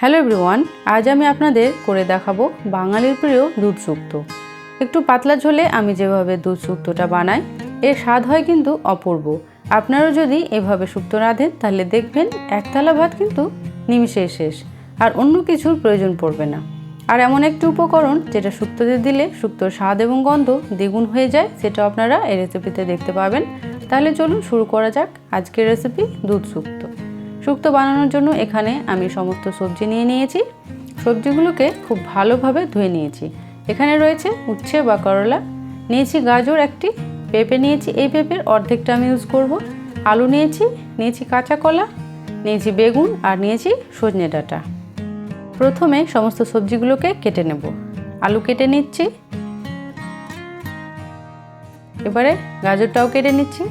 Hello everyone, আজ আমি আপনাদের করে দেখাবো বাঙালির প্রিয় দুধ শুক্তো। একটু পাতলা ঝোলে আমি যেভাবে দুধ শুক্তোটা বানাই এর স্বাদ হয় কিন্তু অপূর্ব। আপনারাও যদি এভাবে শুক্তো রাঁধেন তাহলে দেখবেন এক থালা ভাত কিন্তু নিমিষেই শেষ, আর অন্য কিছুর প্রয়োজন পড়বে না। আর এমন একটি উপকরণ যেটা শুক্তোতে দিলে শুক্তোর স্বাদ এবং গন্ধ দ্বিগুণ হয়ে যায়, সেটা আপনারা এই রেসিপিতে দেখতে পাবেন। তাহলে চলুন শুরু করা যাক আজকের রেসিপি দুধ শুক্তো। শুক্তো বানানোর জন্য এখানে আমি সমস্ত সবজি নিয়ে নিয়েছি। সবজিগুলোকে খুব ভালোভাবে ধুয়ে নিয়েছি। এখানে রয়েছে উচ্ছে বা করলা, নিয়েছি গাজর একটি, পেঁপে নিয়েছি, এই পেঁপের অর্ধেকটা আমি ইউজ করব, আলু নিয়েছি কাঁচা কলা, নিয়েছি বেগুন, আর নিয়েছি সজনে ডাঁটা। প্রথমে সমস্ত সবজিগুলোকে কেটে নেব। আলু কেটে নিচ্ছি, এবারে গাজরটাও কেটে নিচ্ছি।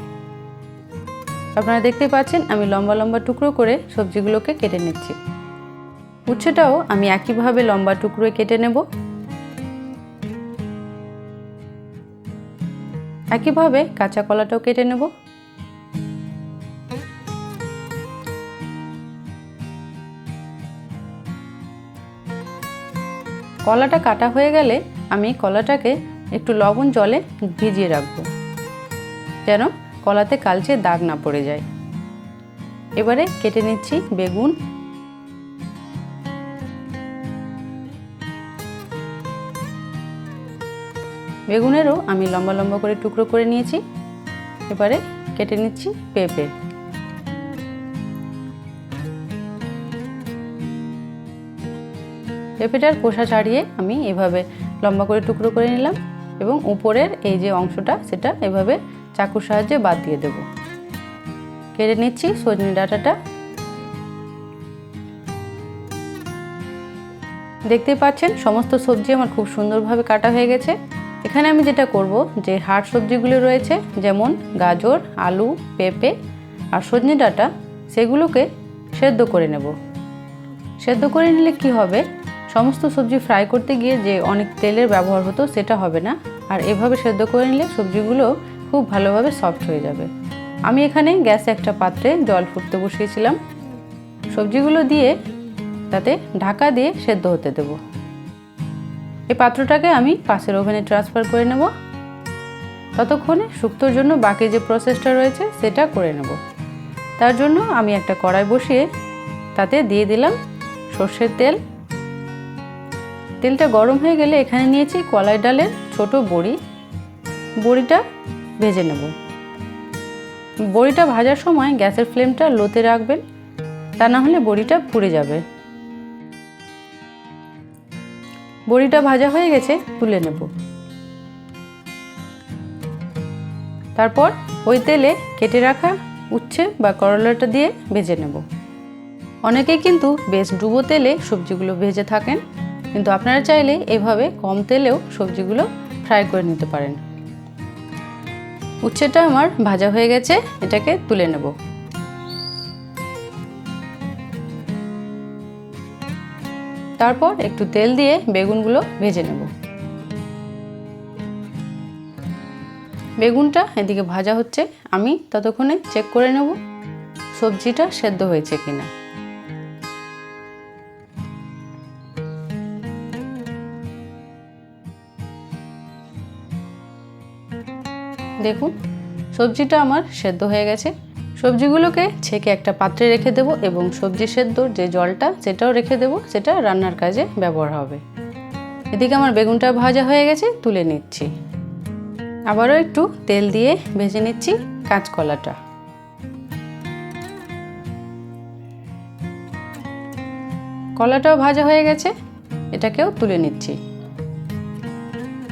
আপনারা দেখতে পাচ্ছেন আমি লম্বা লম্বা টুকরো করে সবজিগুলোকে কেটে নিচ্ছি। উচ্ছেটাও আমি একইভাবে লম্বা টুকরো কেটে নেব। একইভাবে কাঁচা কলাটাও কেটে নেব। কলাটা কাটা হয়ে গেলে আমি কলাটাকে একটু লবণ জলে ভিজিয়ে রাখবো, যেন কলাতে কালচে দাগ না পড়ে যায়। এবারে কেটে নিচ্ছি বেগুন। বেগুনেরও আমি লম্বা লম্বা করে টুকরো করে নিয়েছি। এবারে কেটে নিচ্ছি পেঁপে। পেঁপেটার খোসা ছাড়িয়ে আমি এভাবে লম্বা করে টুকরো করে নিলাম এবং উপরের এই যে অংশটা সেটা এভাবে চাকুর সাহায্যে বাদ দিয়ে দেব। কেটে নিচ্ছি সজনে ডাঁটাটা। দেখতে পাচ্ছেন সমস্ত সবজি আমার খুব সুন্দরভাবে কাটা হয়ে গেছে। এখানে আমি যেটা করব, যে হাড় সবজিগুলো রয়েছে যেমন গাজর, আলু, পেঁপে আর সজনে ডাঁটা, সেগুলোকে সেদ্ধ করে নেব। সেদ্ধ করে নিলে কি হবে, সমস্ত সবজি ফ্রাই করতে গিয়ে যে অনেক তেলের ব্যবহার হতো সেটা হবে না, আর এভাবে সেদ্ধ করে নিলে সবজিগুলো খুব ভালোভাবে সফট হয়ে যাবে। আমি এখানে গ্যাসে একটা পাত্রে জল ফুটতে বসিয়েছিলাম। সবজিগুলো দিয়ে তাতে ঢাকা দিয়ে সেদ্ধ হতে দেব। এই পাত্রটাকে আমি পাশের ওভেনে ট্রান্সফার করে নেব। ততক্ষণে শুক্তোর জন্য বাকি যে প্রসেসটা রয়েছে সেটা করে নেব। তার জন্য আমি একটা কড়াই বসিয়ে তাতে দিয়ে দিলাম সর্ষের তেল। তেলটা গরম হয়ে গেলে এখানে নিয়েছি কলাই ডালের ছোট বড়ি। বড়িটা ভেজে নেব। বড়িটা ভাজার সময় গ্যাসের ফ্লেমটা লোতে রাখবেন, তা না হলে বড়িটা পুড়ে যাবে। বড়িটা ভাজা হয়ে গেছে, তুলে নেব। তারপর ওই তেলে কেটে রাখা উচ্ছে বা করলাটা দিয়ে ভেজে নেব। অনেকেই কিন্তু বেশ ডুবো তেলে সবজিগুলো ভেজে থাকেন, কিন্তু আপনারা চাইলে এভাবে কম তেলেও সবজিগুলো ফ্রাই করে নিতে পারেন। উচ্ছেটা আমার ভাজা হয়ে গেছে, এটাকে তুলে নেব। তারপর একটু তেল দিয়ে বেগুনগুলো ভেজে নেব। বেগুনটা এদিকে ভাজা হচ্ছে, আমি ততক্ষণে চেক করে নেব সবজিটা সেদ্ধ হয়েছে কিনা। দেখুন সবজিটা আমার সেদ্ধ হয়ে গেছে। সবজিগুলোকে ছেঁকে একটা পাত্রে রেখে দেব এবং সবজি সেদ্ধর যে জলটা সেটাও রেখে দেব, সেটা রান্নার কাজে ব্যবহার হবে। এদিকে আমার বেগুনটা ভাজা হয়ে গেছে, তুলে নিচ্ছি। আবারও একটু তেল দিয়ে ভেজে নিচ্ছি কাঁচকলাটা। কলাটাও ভাজা হয়ে গেছে, এটাকেও তুলে নিচ্ছি।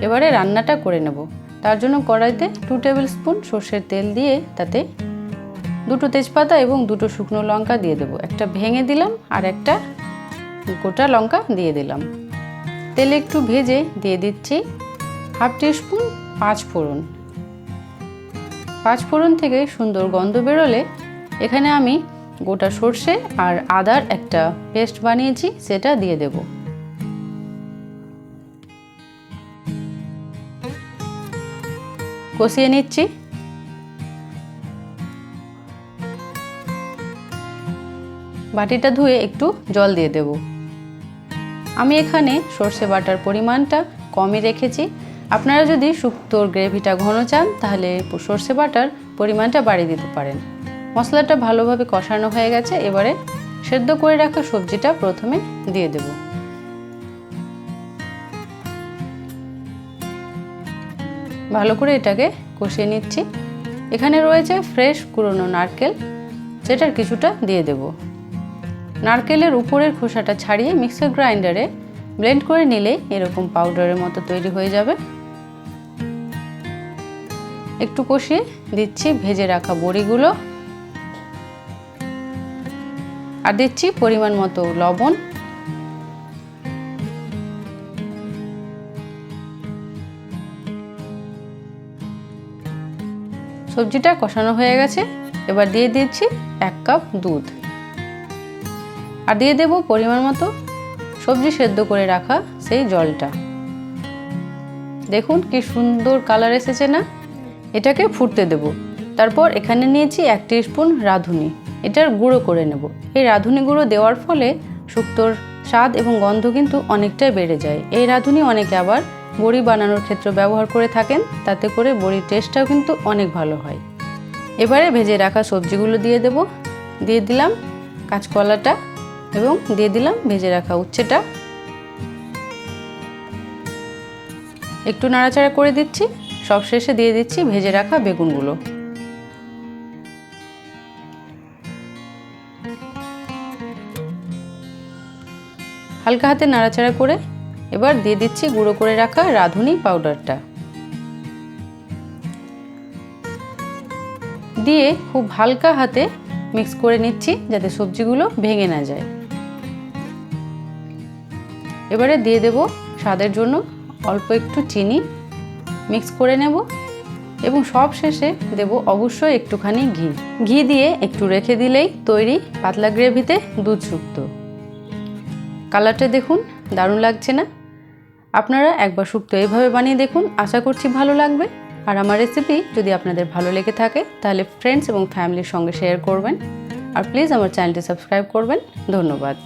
এবারে রান্নাটা করে নেব। তার জন্য কড়াইতে 2 টেবিল স্পুন সর্ষের তেল দিয়ে তাতে 2টো তেজপাতা এবং 2টো শুকনো লঙ্কা দিয়ে দেবো। একটা ভেঙে দিলাম আর একটা গোটা লঙ্কা দিয়ে দিলাম। তেলে একটু ভেজে দিয়ে দিচ্ছি 1/2 টিস্পুন পাঁচফোড়ন। পাঁচফোড়ন থেকে সুন্দর গন্ধ বেরোলে এখানে আমি গোটা সর্ষে আর আদার একটা পেস্ট বানিয়েছি, সেটা দিয়ে দেব। কষিয়ে নিচ্ছি। বাটিটা ধুয়ে একটু জল দিয়ে দেব। আমি এখানে সর্ষে বাটার পরিমাণটা কমই রেখেছি। আপনারা যদি শুক্তোর গ্রেভিটা ঘন চান তাহলে সর্ষে বাটার পরিমাণটা বাড়িয়ে দিতে পারেন। মশলাটা ভালোভাবে কষানো হয়ে গেছে। এবারে সেদ্ধ করে রাখা সবজিটা প্রথমে দিয়ে দেব। ভালো করে এটাকে কষিয়ে নিচ্ছি। এখানে রয়েছে ফ্রেশ কুড়োনো নারকেল, সেটার কিছুটা দিয়ে দেব। নারকেলের উপরের খোসাটা ছাড়িয়ে মিক্সার গ্রাইন্ডারে ব্লেন্ড করে নিলেই এরকম পাউডারের মতো তৈরি হয়ে যাবে। একটু কষিয়ে দিচ্ছি ভেজে রাখা বড়িগুলো, আর দিচ্ছি পরিমাণ মতো লবণ। সবজিটা কষানো হয়ে গেছে। এবার দিয়ে দিচ্ছি 1 কাপ দুধ, আর দিয়ে দেব পরিমাণ মতো সবজি সেদ্ধ করে রাখা সেই জলটা। দেখুন কি সুন্দর কালার এসেছে না? এটাকে ফুটতে দেব। তারপর এখানে নিয়েছি 1 টিস্পুন রাঁধুনি, এটার গুঁড়ো করে নেব। এই রাঁধুনি গুঁড়ো দেওয়ার ফলে শুক্তোর স্বাদ এবং গন্ধ কিন্তু অনেকটাই বেড়ে যায়। এই রাঁধুনি অনেকে আবার বড়ি বানানোর ক্ষেত্রে ব্যবহার করে থাকেন, তাতে করে বড়ির টেস্টটাও কিন্তু অনেক ভালো হয়। এবারে ভেজে রাখা সবজিগুলো দিয়ে দেব। দিয়ে দিলাম কাঁচকলাটা এবং দিয়ে দিলাম ভেজে রাখা উচ্ছেটা। একটু নাড়াচাড়া করে দিচ্ছি। সবশেষে দিয়ে দিচ্ছি ভেজে রাখা বেগুনগুলো। হালকা হাতে নাড়াচাড়া করে এবার দিয়ে দিচ্ছি গুঁড়ো করে রাখা রাঁধুনি পাউডারটা। দিয়ে খুব হালকা হাতে মিক্স করে নিচ্ছি যাতে সবজিগুলো ভেঙে না যায়। এবারে দিয়ে দেব স্বাদের জন্য অল্প একটু চিনি, মিক্স করে নেব এবং সব শেষে দেব অবশ্যই একটুখানি ঘি। ঘি দিয়ে একটু রেখে দিলেই তৈরি পাতলা গ্রেভিতে দুধ শুক্তো। কালারটা দেখুন, দারুণ লাগছে না? আপনারা একবার শুক্তো এইভাবে বানিয়ে দেখুন, আশা করছি ভালো লাগবে। আর আমার রেসিপি যদি আপনাদের ভালো লেগে থাকে তাহলে ফ্রেন্ডস এবং ফ্যামিলির সঙ্গে শেয়ার করবেন, আর প্লিজ আমার চ্যানেলটি সাবস্ক্রাইব করবেন। ধন্যবাদ।